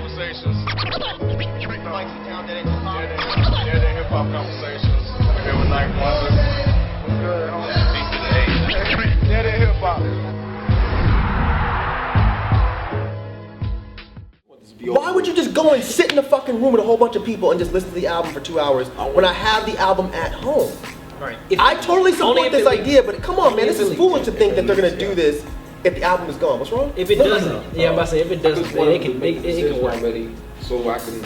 conversations. Dead end hip hop conversations. We're here with Night Wonder. What's good, homie? Peace to the A. Dead end hip hop. Why would you just go and sit in the fucking room with a whole bunch of people and just listen to the album for 2 hours when I have the album at home? Right. I totally support this idea, but come on, man, this is foolish to think that they're gonna do this if the album is gone. What's wrong? If it doesn't, yeah, I'm about to say if it doesn't, it can work. Already, so I can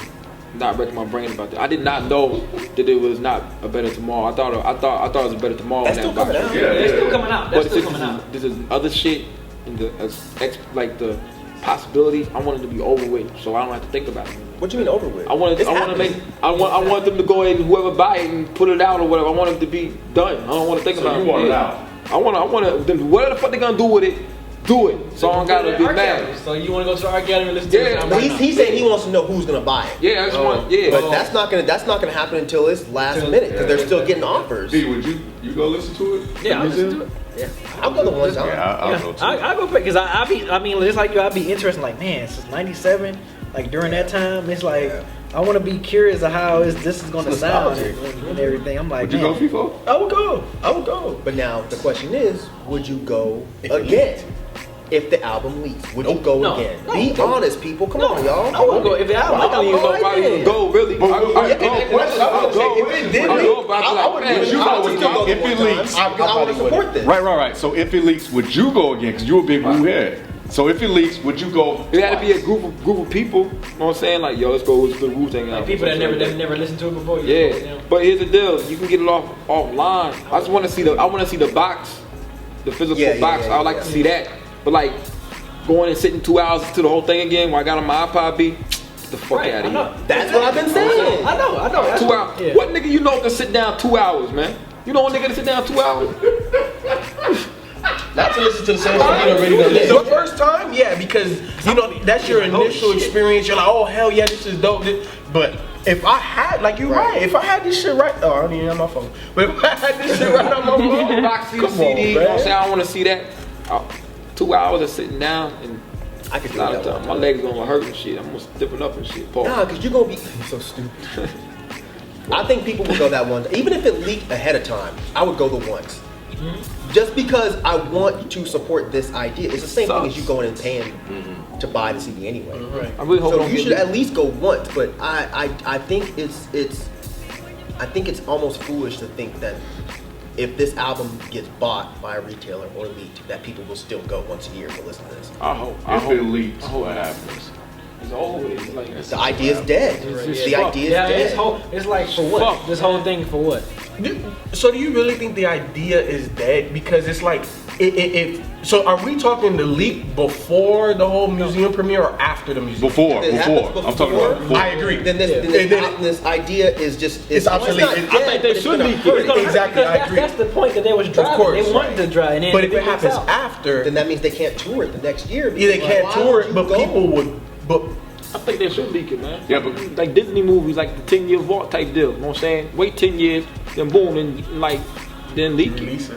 not wreck my brain about that. I did not know that it was not a Better Tomorrow. I thought it was a Better Tomorrow. That's still coming out. Yeah, it's still coming out. That's still coming out. This is other shit in the like the possibilities. I want it to be over with, so I don't have to think about it. What do you mean over with? I want them to go ahead and whoever buy it and put it out or whatever. I want it to be done. I don't want to think about it. You want it out? I want them. Whatever the fuck they gonna do with it, do it. So I don't gotta be mad. So you want to go to the art gallery and listen to it? But he's saying he wants to know who's gonna buy it. Yeah, I just want. Yeah, but that's not gonna happen until it's last minute because they're still getting offers. B, would you go listen to it? Yeah, I'll listen to it. Yeah, I'll go the one time. Yeah, I'll go too. I go because I mean, just like you, I'd be interested. Like, man, since '97, like during that time, it's like I want to be curious of how this is going to sound and everything. I'm like, Would you go, FIFO? I would go. But now the question is, would you go again? If the album leaks, would you go again? Be honest, people. Come on, y'all. I would go if the album. I don't even know if I even go really. If it leaks, I would support this. Right. So if it leaks, would you go again? Because you're a big Wu head. So if it leaks, would you go? It had to be a group of people. You know what I'm saying? Like, yo, let's go to the Wu-Tang album. People that never listened to it before. Yeah. But here's the deal: you can get it offline. I just want to see the box, the physical box. I would like to see that. But like going and sitting 2 hours to the whole thing again, while I got on my iPod, get the fuck out of here. That's what I've been saying. I know. 2 hours. Yeah. What nigga you know can sit down 2 hours, man? You know a nigga to sit down 2 hours? Not to listen to the same song you already done listened. The first time, yeah, because you know that's your initial experience. You're like, oh hell yeah, this is dope. But if I had, like you right, if I had this shit right, I don't even have my phone. But if I had this shit right on my phone, Roxy, the CD, you know what I'm saying? I don't want to see that. 2 hours of sitting down and I could do a lot that of time. My legs gonna hurt and shit. I'm gonna stiffen up and shit. Pause. Nah, because you're gonna be so stupid. I think people would go that one. Even if it leaked ahead of time, I would go the once. Just because I want to support this idea. It's the same thing as you going and paying to buy the CD anyway. Right. I really hope so you should at least go once. But I think it's almost foolish to think that if this album gets bought by a retailer or leaked, that people will still go once a year to listen to this. I hope. If it leaks, what happens? It's always like the idea is dead. The idea is dead. It's like for what? This whole thing for what? So do you really think the idea is dead? Because it's like, so are we talking the leak before the whole museum premiere or after the museum? Before. I'm talking about before. I agree. Then this idea is just it's obsolete. I think they should leak it. Exactly, I agree. That's the point that they was driving. Of course, they wanted to drive. But if it happens after, then that means they can't tour it the next year. Yeah, they can't tour it, but people would. But I think they should leak it, man. Yeah, but like Disney movies, like the 10-year vault type deal. You know what I'm saying? Wait 10 years, then boom, and like then leak release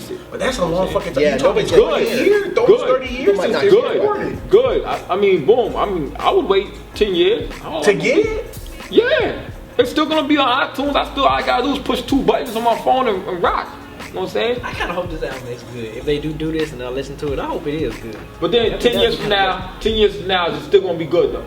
it. But that's a long fucking time. Yeah, talking nobody's 20 years, 30 years since they recorded. Good. I mean, boom. I would wait 10 years to get it. Yeah, it's still gonna be on iTunes. I gotta do is push 2 buttons on my phone and rock. You know what I'm saying? I kind of hope this album is good. If they do this and I listen to it, I hope it is good. But then 10 years from now, it's still gonna be good though.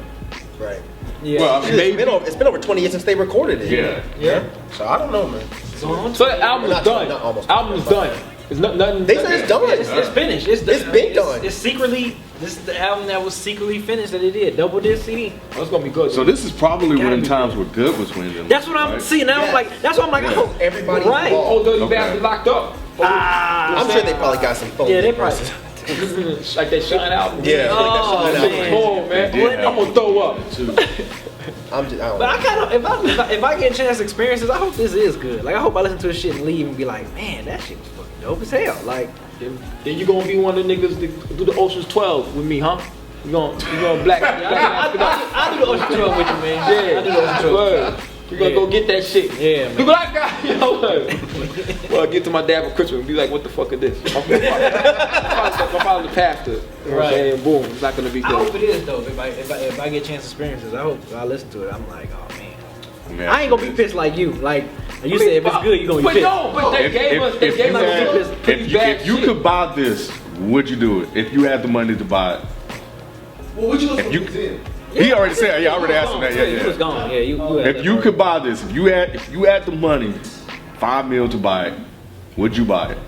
Right. Yeah. well, I mean, it's been over 20 years since they recorded it. Yeah. So I don't know, man. So the album is done. Album is done. It's nothing. They said it's done. It's finished. It's been done. It's secretly. This is the album that was secretly finished that they did. Double disc CD. Oh, it's gonna be good. So this is probably when times were good between them. That's what I'm seeing now. I'm like, that's what I'm like. Oh, everybody. Right. Oh, dirty bastard locked up. I'm sure they probably got some phones. Yeah, they probably. Like that Shine album. Yeah. Oh, man. I'm gonna throw up. But I kind of, if I get a chance to experience this, I hope this is good. Like I hope I listen to this shit and leave and be like, man, that shit was fucking dope as hell. Like, then you gonna be one of the niggas that do the Ocean's 12 with me, huh? You gonna black? I do the Ocean 12 with you, man. Yeah, I do the Ocean 12. You gotta go get that shit. Yeah, man. Look what I got. You know what? Well, I get to my dad for Christmas and be like, what the fuck is this? My father's a pastor. You know what I'm saying? Boom. It's not gonna be good. I hope it is though. If I get a chance to experience this, I hope I listen to it. I'm like, oh man. I ain't gonna be pissed like you. Like you said, if it's good, you gonna be pissed. But they gave us if you could buy this, would you do it? If you had the money to buy it? Well, what you listen to? He already said, I already asked him that. Yeah, he was gone. Yeah, you If you could buy this, if you had the money, $5 million to buy it, would you buy it?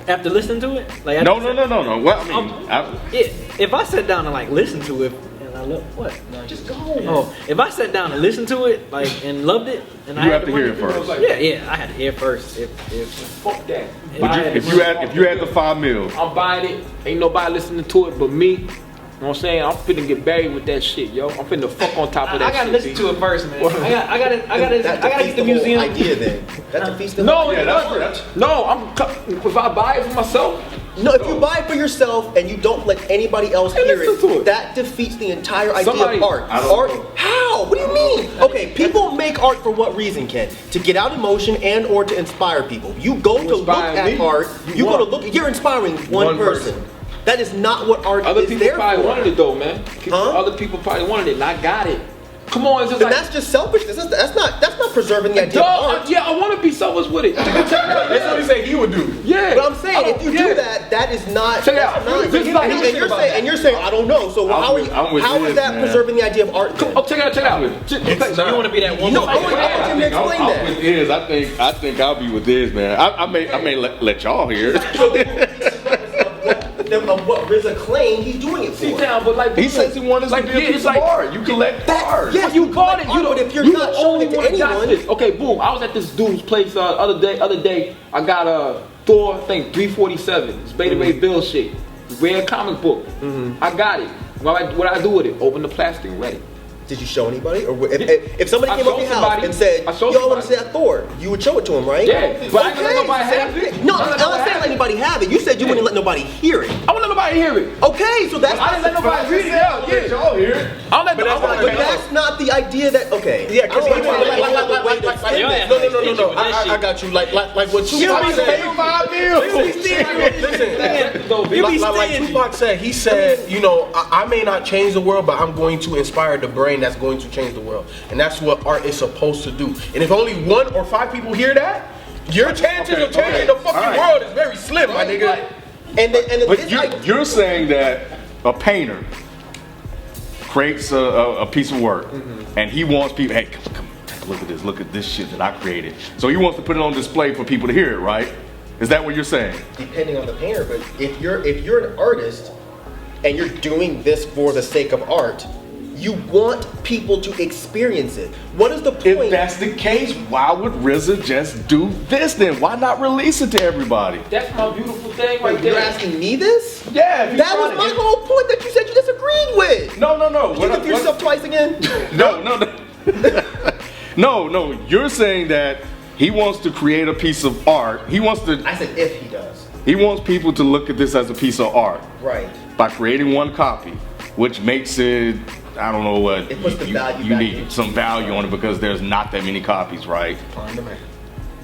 After listening to it? Like No. Well, I mean, if I sat down and like listen to it and I look what? No, just go. Oh, if I sat down and listened to it like and loved it, and you I have to hear it first. Yeah, I had to hear it first. Fuck that. If you had the $5 million, I'm buying it. Ain't nobody listening to it but me. You know what I'm saying? I'm finna get buried with that shit, yo. I'm finna fuck on top of that shit. I gotta listen to it first, man. I gotta get the museum. Idea then. That defeats the No, idea. if I buy it for myself. No, if you buy it for yourself and you don't let anybody else hear listen to it, it. that defeats the entire idea Somebody- of art. Art? How? What do you mean? Okay, people make art for what reason, Ken? To get out emotion and or to inspire people. You go to look inspire at me. art. You go to look. You're inspiring one person. That is not what art Other is people there probably for. wanted it though, man. Huh? Other people probably wanted it, and I got it. Come on, it's just Then like that's just selfishness. That's not preserving the idea of art. yeah, I want to be selfish with it. That's what he said he would do. Yeah, But I'm saying, if you do that, that is not. Check it out. That's not- This is like- and you're saying, I don't know. So how is that preserving the idea of art? then? Oh, check it out. You want to be that one? No, I want him to explain I'm that. with Iz. I think I'll be with Iz, man. I may let y'all hear it. Of what RZA claimed he's doing it for. See down, but like He says he wanted to be a piece of art. You collect art. Yeah, you bought it. You but if you're you not the showing only it to one that got anyone, this. Okay, boom. I was at this dude's place other day. I got a Thor, I think 347. It's Beta Ray Bill shit. Rare comic book. I got it. What I do with it? Open the plastic, ready. did you show anybody? Or if somebody came up to your house and said, "Yo, I want to see that Thor," you would show it to him, right? Yeah, but I didn't let nobody have it. No, I'm not saying let anybody have it. You said you wouldn't let nobody hear it. I wouldn't let nobody hear it. Okay, so that's I didn't let nobody read it. Yeah, y'all hear it. I'll let but that's not the idea that. Okay. Yeah, because I got you. Like what Give Tupac me said. $5 million. Listen, like Tupac said, he said, you know, I may not change the world, but I'm going to inspire the brain that's going to change the world, and that's what art is supposed to do. And if only 1 or 5 people hear that, your chances of changing the fucking world is very slim, my nigga. But you're saying that a painter creates a piece of work, and he wants people, hey, come take a look at this shit that I created. So he wants to put it on display for people to hear it, right? Is that what you're saying? Depending on the painter, but if you're an artist and you're doing this for the sake of art, you want people to experience it. What is the point? If that's the case, why would RZA just do this then? Why not release it to everybody? That's my beautiful thing right there. You're asking me this? Yeah. That was my whole point that you said you disagreed with. No. Did you confuse yourself twice again? No. You're saying that he wants to create a piece of art. I said if he does. He wants people to look at this as a piece of art. Right. By creating one copy, which makes it, I don't know what, It puts the value you back need in. some value on it because there's not that many copies, right?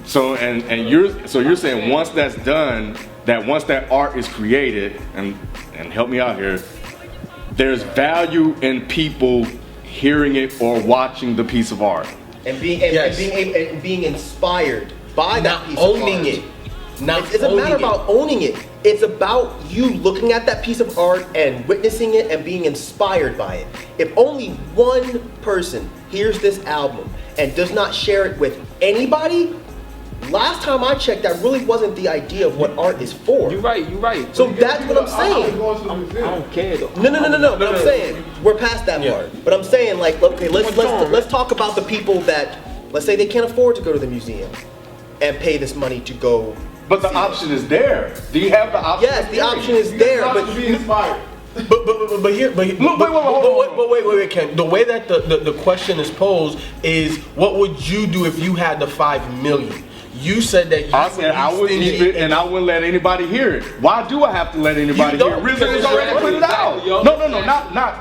So you're saying once that's done, that once that art is created, and help me out here, there's value in people hearing it or watching the piece of art. And being inspired by that piece of art. Owning it. It's a matter about owning it. It's about you looking at that piece of art and witnessing it and being inspired by it. If only one person hears this album and does not share it with anybody, last time I checked, that really wasn't the idea of what art is for. You're right. So that's what I'm saying. I don't care though. No. But I'm saying we're past that part. But I'm saying, like, okay, let's talk about the people that, let's say they can't afford to go to the museum and pay this money to go. But the option is there. Do you have the option? Yes, the option is there, but to be inspired. Wait, Ken. The way that the question is posed is, what would you do if you had the $5 million? You said that you I said I would released leave it and I wouldn't let anybody hear it. Why do I have to let anybody You hear it? don't, RZA because has it's already your put it money. out. Exactly, yo. No,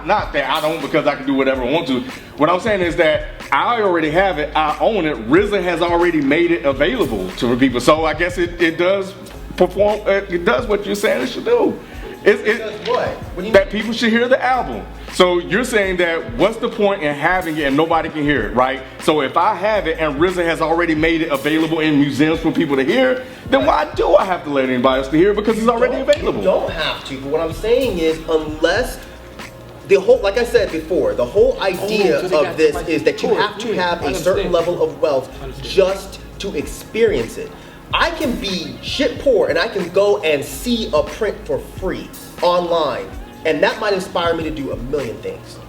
not that I don't because I can do whatever I want to. What I'm saying is that I already have it. I own it. RZA has already made it available to people. So I guess it does perform. It does what you're saying it should do. It does what? What do you That people should hear the album. So you're saying that what's the point in having it and nobody can hear it, right? So if I have it and RZA has already made it available in museums for people to hear, then why do I have to let anybody else to hear it? Because it's already available. You don't have to. But what I'm saying is, unless the whole, like I said before, the whole idea so they of got this somebody is that you to have to record. have I a certain understand. level of wealth I understand. just to experience it. I can be shit poor and I can go and see a print for free online, and that might inspire me to do a million things.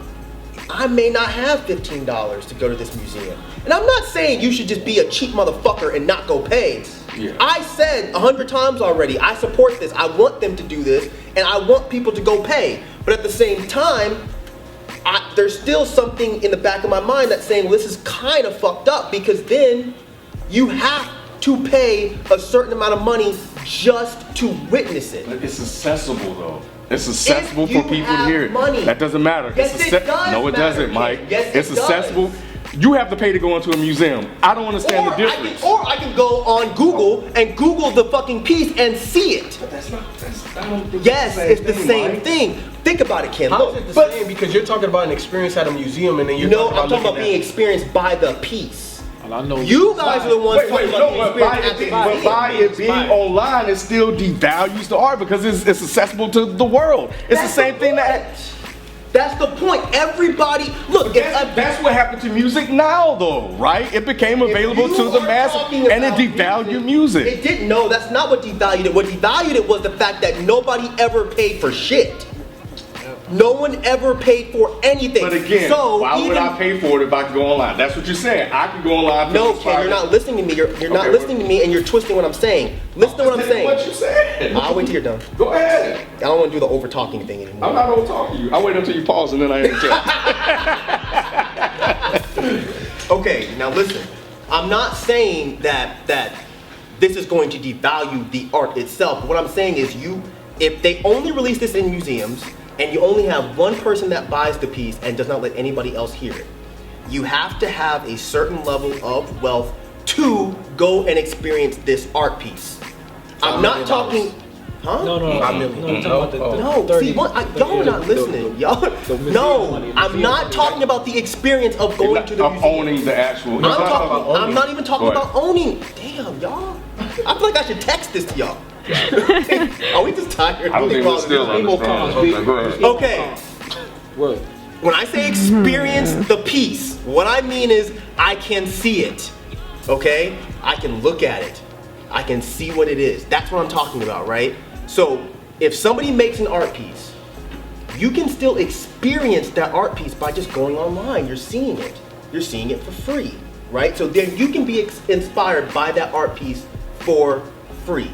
I may not have $15 to go to this museum. And I'm not saying you should just be a cheap motherfucker and not go pay. Yeah. I said 100 times already, I support this. I want them to do this, and I want people to go pay. But at the same time, there's still something in the back of my mind that's saying, well, this is kind of fucked up, because then you have to pay a certain amount of money just to witness it. But it's accessible though. It's accessible If for you people to have hear it. money. That doesn't matter. Yes, It's it does No, it matter, doesn't, Mike. Ken. Yes, it's it does. accessible. You have to pay to go into a museum. I don't understand the difference. Or I can go on Google and Google the fucking piece and see it. But I don't think Yes, it's the same thing. Think about it, Ken. How Look, is it the but same? Because you're talking about an experience at a museum, and then you're no, I'm talking looking about at- being experienced by the piece. Well, I know You guys are the ones talking about no, being but experienced at the by museum. it being online, it still devalues the art because it's accessible to the world. It's That's the same thing that. point. That's the point. Everybody, look. That's what happened to music now, though, right? It became available you to the are mass, talking and it about devalued music. It didn't. No, that's not what devalued it. What devalued it was the fact that nobody ever paid for shit. No one ever paid for anything. But again, so why would I pay for it if I could go online? That's what you're saying. I could go online. No, Ken, you're not listening to me. You're not Okay, listening to me, and you're twisting what I'm saying. Listen to what I'm saying. What you said. I'll wait till you're done. Go ahead. I don't want to do the over talking thing anymore. I'm not over talking to you. I wait until you pause and then I interject. Okay, now listen. I'm not saying that this is going to devalue the art itself. What I'm saying is if they only release this in museums and you only have one person that buys the piece and does not let anybody else hear it, you have to have a certain level of wealth to go and experience this art piece. I'm not talking, huh? No, $5 million. no, I'm talking about the No, 30, see, y'all are not listening. Y'all, museum no, money, I'm museum not money, talking right? about the experience of going to the Of museum. owning the actual. I'm not even talking Go ahead. about owning. Damn, y'all. I feel like I should text this to y'all. Are we just tired? I don't think we're still on this phone. Okay, go ahead. Okay, What? when I say experience the piece, what I mean is I can see it. Okay? I can look at it. I can see what it is. That's what I'm talking about, right? So, if somebody makes an art piece, you can still experience that art piece by just going online. You're seeing it. You're seeing it for free, right? So then you can be inspired by that art piece for free.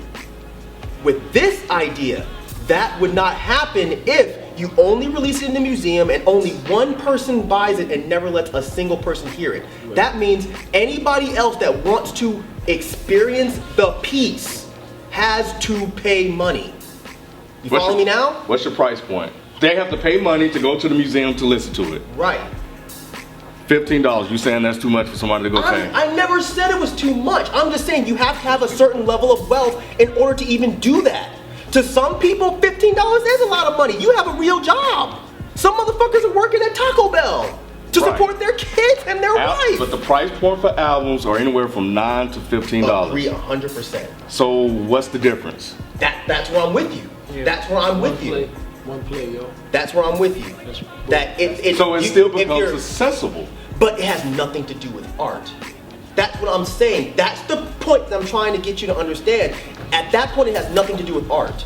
With this idea, that would not happen if you only release it in the museum and only one person buys it and never lets a single person hear it. That means anybody else that wants to experience the piece has to pay money. You follow me now? What's your price point? They have to pay money to go to the museum to listen to it. Right. $15. You saying that's too much for somebody to go pay? I never said it was too much. I'm just saying you have to have a certain level of wealth in order to even do that. To some people, $15 is a lot of money. You have a real job. Some motherfuckers are working at Taco Bell to Right. support their kids and their wife. But the price point for albums are anywhere from $9 to $15. Agree 100%. So what's the difference? That's where I'm with you. Yeah. That's where I'm with you. One play, yo. That's where I'm with you. That it So it you- still if becomes you're- accessible. But it has nothing to do with art. That's what I'm saying. That's the point that I'm trying to get you to understand. At that point, it has nothing to do with art.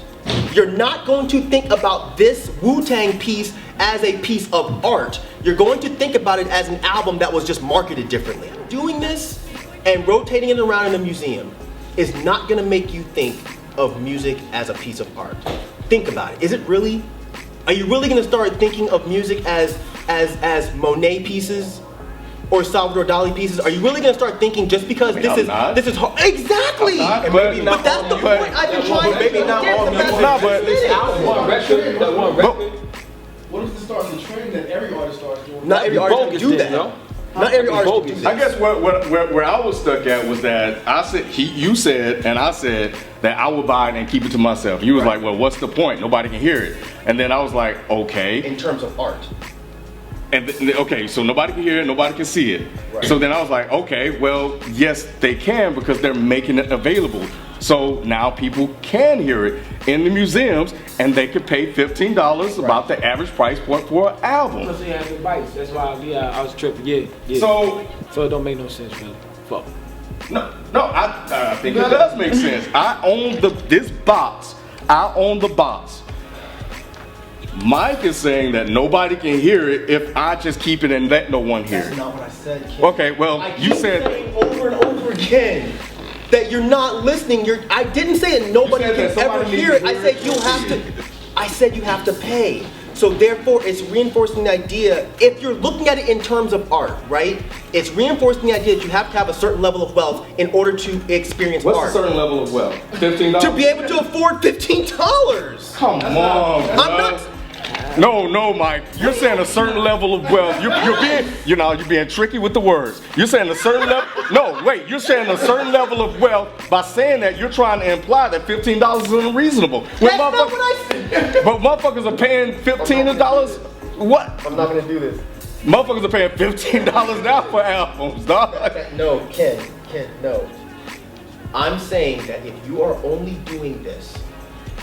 You're not going to think about this Wu-Tang piece as a piece of art. You're going to think about it as an album that was just marketed differently. Doing this and rotating it around in a museum is not going to make you think of music as a piece of art. Think about it. Is it really? Are you really going to start thinking of music as Monet pieces? or Salvador Dali pieces, are you really gonna start thinking just because this is hard? Exactly. And maybe but that's the point I've been trying to maybe not all music. No, but One record. What if this starts a trend that every artist starts doing? Not every artist can do that. Yo. Not every artist can do I that. guess where I was stuck at was that I said you said and I said that I would buy it and keep it to myself. You was like, well, what's the point? Nobody can hear it. And then I was like, okay. In terms of art. And okay, so nobody can hear it, nobody can see it. Right. So then I was like, okay, well, yes, they can because they're making it available. So now people can hear it in the museums, and they could pay $15, about the average price point for an album. Because he has the bites. That's why I was tripping. Yeah. So it don't make no sense, really. Fuck. no, I think it does make sense. I own this box. I own the box. Mike is saying that nobody can hear it if I just keep it and let no one hear That's it. not what I said, Ken. Okay, well, I you keep said saying over and over again that you're not listening. I didn't say that nobody You said can that ever somebody hear it. needs I to said hear you it. have to. I said you have to pay. So therefore, it's reinforcing the idea. If you're looking at it in terms of art, right? It's reinforcing the idea that you have to have a certain level of wealth in order to experience what's art. a certain level of wealth? $15? To be able to afford $15. Come on, I'm not. No, Mike. You're saying a certain level of wealth. You're being tricky with the words. You're saying a certain level. No, wait. You're saying a certain level of wealth by saying that you're trying to imply that $15 is unreasonable. That's not what I said. But motherfuckers are paying $15. What? I'm not gonna do this. Motherfuckers are paying $15 now for albums, dog. No, Ken, no. I'm saying that if you are only doing this,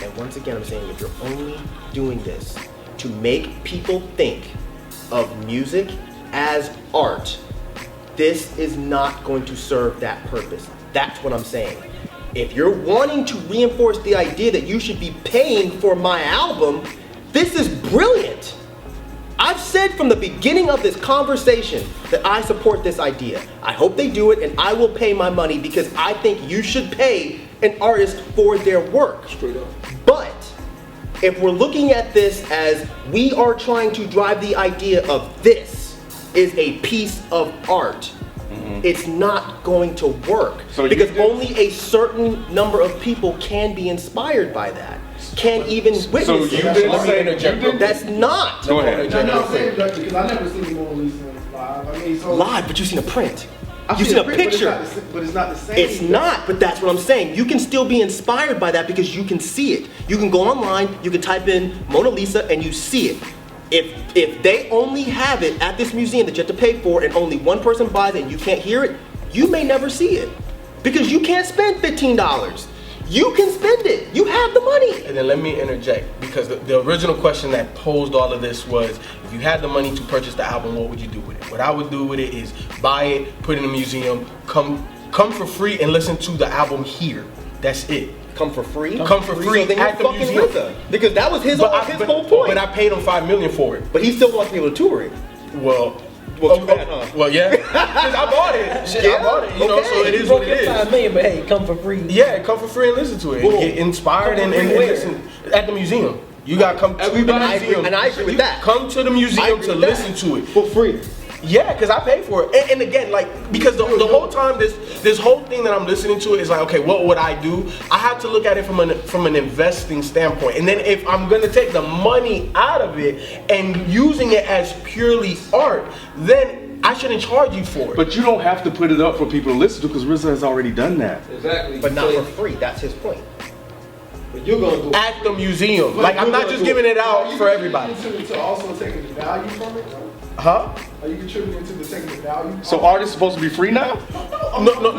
and once again I'm saying if you're only doing this to make people think of music as art, this is not going to serve that purpose. That's what I'm saying. If you're wanting to reinforce the idea that you should be paying for my album, this is brilliant. I've said from the beginning of this conversation that I support this idea. I hope they do it, and I will pay my money because I think you should pay an artist for their work. Straight up. But if we're looking at this as we are trying to drive the idea of this is a piece of art, it's not going to work. So because only a certain number of people can be inspired by that. Can even witness So you it. didn't say That's not. Go ahead. No, I'm saying that because I never seen the Mona Lisa live. I mean, so Live, but you've seen a print. I've You've seen a print, picture. but it's not the same. It's not, but that's what I'm saying. You can still be inspired by that because you can see it. You can go online, you can type in Mona Lisa and you see it. If they only have it at this museum that you have to pay for and only one person buys it and you can't hear it, you may never see it. Because you can't spend $15. You can spend it. You have the money. And then let me interject, because the original question that posed all of this was, if you had the money to purchase the album, what would you do with it? What I would do with it is buy it, put it in a museum, come for free and listen to the album here. That's it. Come for free? Come for free So then at the you're fucking museum. with her. Because that was his whole point. But I paid him $5 million for it. But he still wants to be able to tour it. Well, too bad, huh? Well, yeah. 'Cause I bought it. Shit, I bought it. You know, so it is what it is. $5 million, but hey, come for free. Yeah, come for free and listen to it. Cool. Get inspired and listen at the museum. You got to come to the museum. And I agree with that. Come to the I museum agree to with that. listen to it. For free. Yeah, because I pay for it. And again, like, because the whole time this whole thing that I'm listening to is like, okay, what would I do? I have to look at it from an investing standpoint. And then if I'm gonna take the money out of it and using it as purely art, then I shouldn't charge you for it. But you don't have to put it up for people to listen to because RZA has already done that. Exactly. But not for free. That's his point. But you're gonna do it. At the museum. Like, I'm not just giving it out for everybody. To also taking the value from it, though? Huh? Are you contributing to the taking the value? So art is supposed to be free now?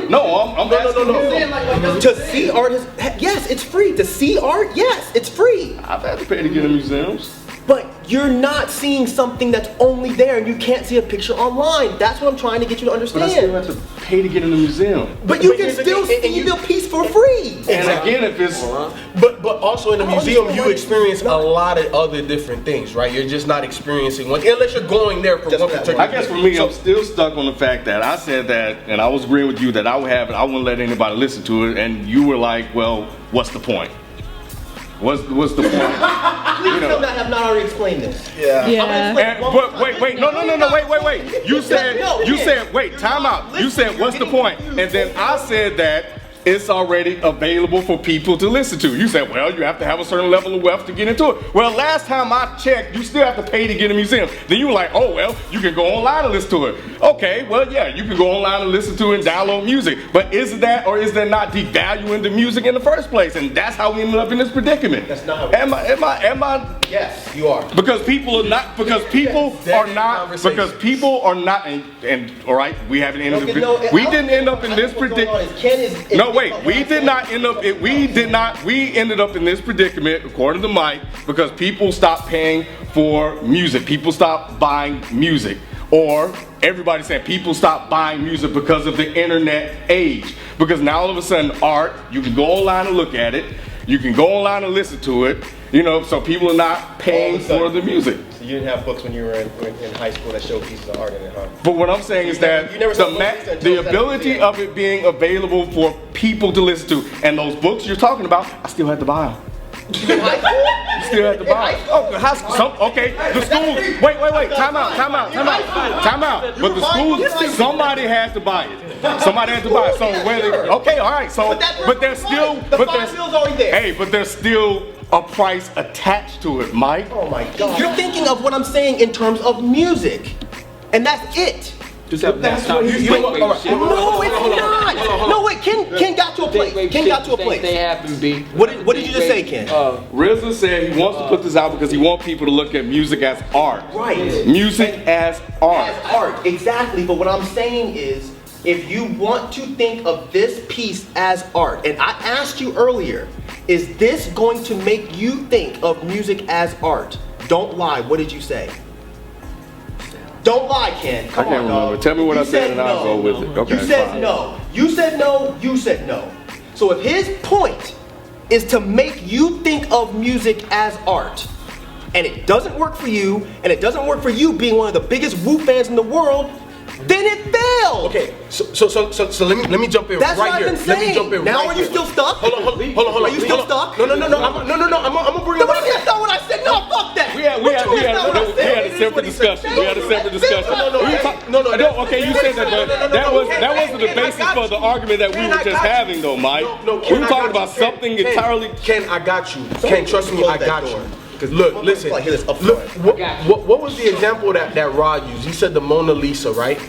No. I'm asking you. Saying like To see art is, yes, it's free. To see art, yes, it's free. I've had to pay to get in museums. But you're not seeing something that's only there and you can't see a picture online. That's what I'm trying to get you to But I still understand. have to pay to get in the museum. But you But can here's the still thing, see the piece for free. And again, if it's But also in the museum, you experience a lot of other different things, right? You're just not experiencing one, unless you're going there for Just one that particular. I guess for me, I'm still stuck on the fact that I said that, and I was agreeing with you that I would have it. I wouldn't let anybody listen to it, and you were like, "Well, what's the point?" What's the point? Please tell me I have not already explained this. Yeah. But wait, no, wait. You said, wait, time out. You said, what's the point? And then I said that it's already available for people to listen to. You said, well, you have to have a certain level of wealth to get into it. Well, last time I checked, you still have to pay to get a museum. Then you were like, oh, well, you can go online and listen to it. Okay, well, yeah, you can go online and listen to it and download music. But is that or is that not devaluing the music in the first place? And that's how we ended up in this predicament. That's not how we Am I? Yes, you are. Because people are not, and all right, we haven't ended up, we didn't end up in this predicament. No, wait, we did not end up, we ended up in this predicament, according to Mike, because people stopped paying for music. People stopped buying music. Or everybody saying people stop buying music because of the internet age. Because now all of a sudden art, you can go online and look at it. You can go online and listen to it. You know, so people are not paying for the music. So you didn't have books when you were in high school that showed pieces of art in it, huh? But what I'm saying is that the ability of it being available for people to listen to, and those books you're talking about, I still had to buy them. You still have to buy it. Oh, high school. Okay, the schools. Wait. Time out. But the schools, somebody had to buy it. Somebody had to buy it. So okay, all right. So, but there's still, but there's still a price attached to it, Mike. Oh my God. You're thinking of what I'm saying in terms of music, and that's it. That's not No, it's not. No, wait. Ken got to a place. Ken got to a place. They happen, B. What did you just say, Ken? RZA said he wants to put this out because he wants people to look at music as art. Right. Music as art. As art, exactly. But what I'm saying is, if you want to think of this piece as art, and I asked you earlier, is this going to make you think of music as art? Don't lie. What did you say? Don't lie, Ken. Come I can't on, remember. dog. Tell me what I said and I'll go with it. Okay, You said fine. no. You said no. You said no. So if his point is to make you think of music as art, and it doesn't work for you, and it doesn't work for you being one of the biggest Wu fans in the world, then it failed. Okay, so let me jump in That's right what here. I've been saying. Now are you still stuck? Hold on. Are you still stuck? No. I'm gonna bring Then it what if that's not what I said? No, fuck that. We had a separate discussion. Okay, you said that, but that wasn't the basis for the argument that we were just having, though, Mike. We were talking about something entirely. Ken, I got you. Ken, trust me, I got you. Look, listen. Look, what was the example that Rod used? He said the Mona Lisa, right?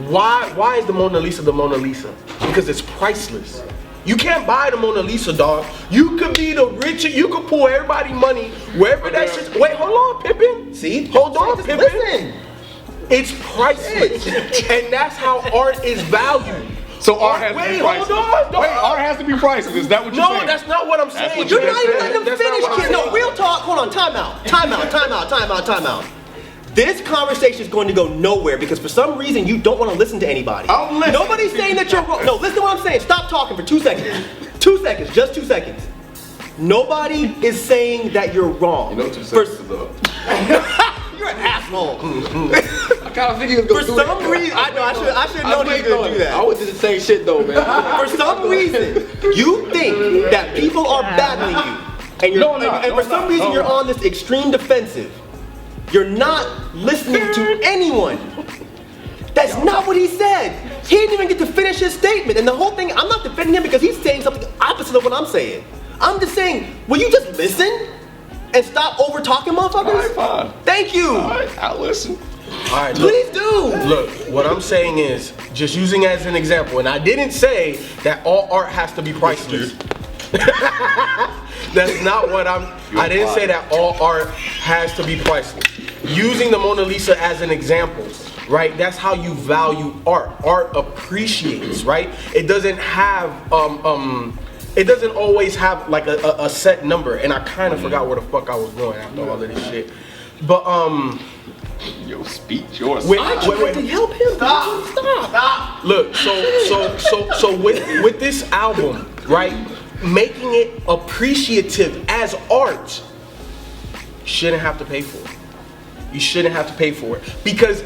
Why is the Mona Lisa the Mona Lisa? Because it's priceless. You can't buy the Mona Lisa, dog. You could be the richest. You could pull everybody money wherever that shit. Wait, hold on, Pippin. See? Hold on, Pippin. Listen. It's priceless, and that's how art is valued. So art has to be priceless. Hold on. Wait, art has to be priceless. Is that what you're saying? No, that's not what I'm saying. what You're you not even letting them finish, Ken. No, real talk. Hold on. Time out. This conversation is going to go nowhere because for some reason you don't want to listen to anybody. I'm listening. Nobody's saying that you're wrong. No, listen to what I'm saying. Stop talking for 2 seconds. 2 seconds. Just 2 seconds. Nobody is saying that you're wrong. You know 2 seconds is up. You're an asshole. I kind of think he was going For some reason, I know I should know he was going to do that. I would do the same shit though, man. For some reason, you think that people are battling you, and for some reason you're on this extreme defensive. You're not listening to anyone. That's not what he said. He didn't even get to finish his statement, and the whole thing. I'm not defending him because he's saying something opposite of what I'm saying. I'm just saying, will you just listen and stop over talking, motherfuckers? All right, fine. Thank you. All right, I'll listen. All right, Please do. Look, what I'm saying is, just using as an example, and I didn't say that all art has to be priceless. That's not what I didn't say that all art has to be priceless. Using the Mona Lisa as an example, right? That's how you value art. Art appreciates, right? It doesn't have it doesn't always have like a set number, and I kind of forgot where the fuck I was going after all of this shit. But Your speech, yours. I tried to help him. Stop. Look, so with this album, right, making it appreciative as art, shouldn't have to pay for it. You shouldn't have to pay for it because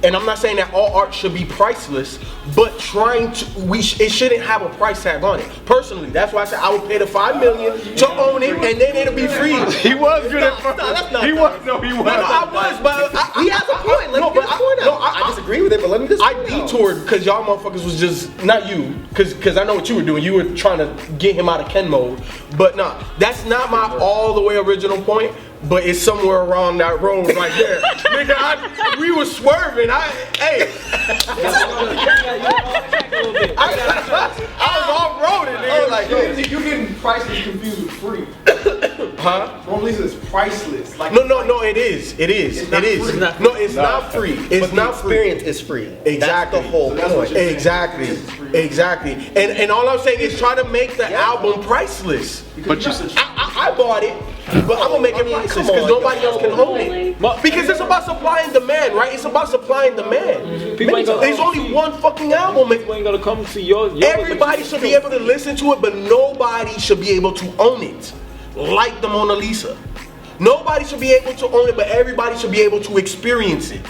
and I'm not saying that all art should be priceless, but it shouldn't have a price tag on it. Personally, that's why I said I would pay the $5 million to own it, and then it'll be free. He was good at first. He was. No, he was. No, I was, but He has a point. Let me get his point out. I disagree with it, but let me just. I detoured because y'all motherfuckers was just not you, because I know what you were doing. You were trying to get him out of Ken mode, but nah, that's not my all the way original point. But it's somewhere around that road right there. Nigga, we was swerving. I was off-roading, nigga. Like, You're getting priceless confused with free. huh? Mona Lisa is priceless. Like, No, it is. No, it's not free. It's not free. Experience is free. Exactly. That's the whole point. Exactly. And all I'm saying is try to make the album priceless. But you, I bought it, but I'm gonna make it priceless because nobody else can own it. Because it's about supply and demand, right? It's about supply and demand. There's only one fucking album. People ain't gonna come see your Everybody should be able to listen to it, but nobody should be able to own it. Like the Mona Lisa. Nobody should be able to own it, but everybody should be able to experience it.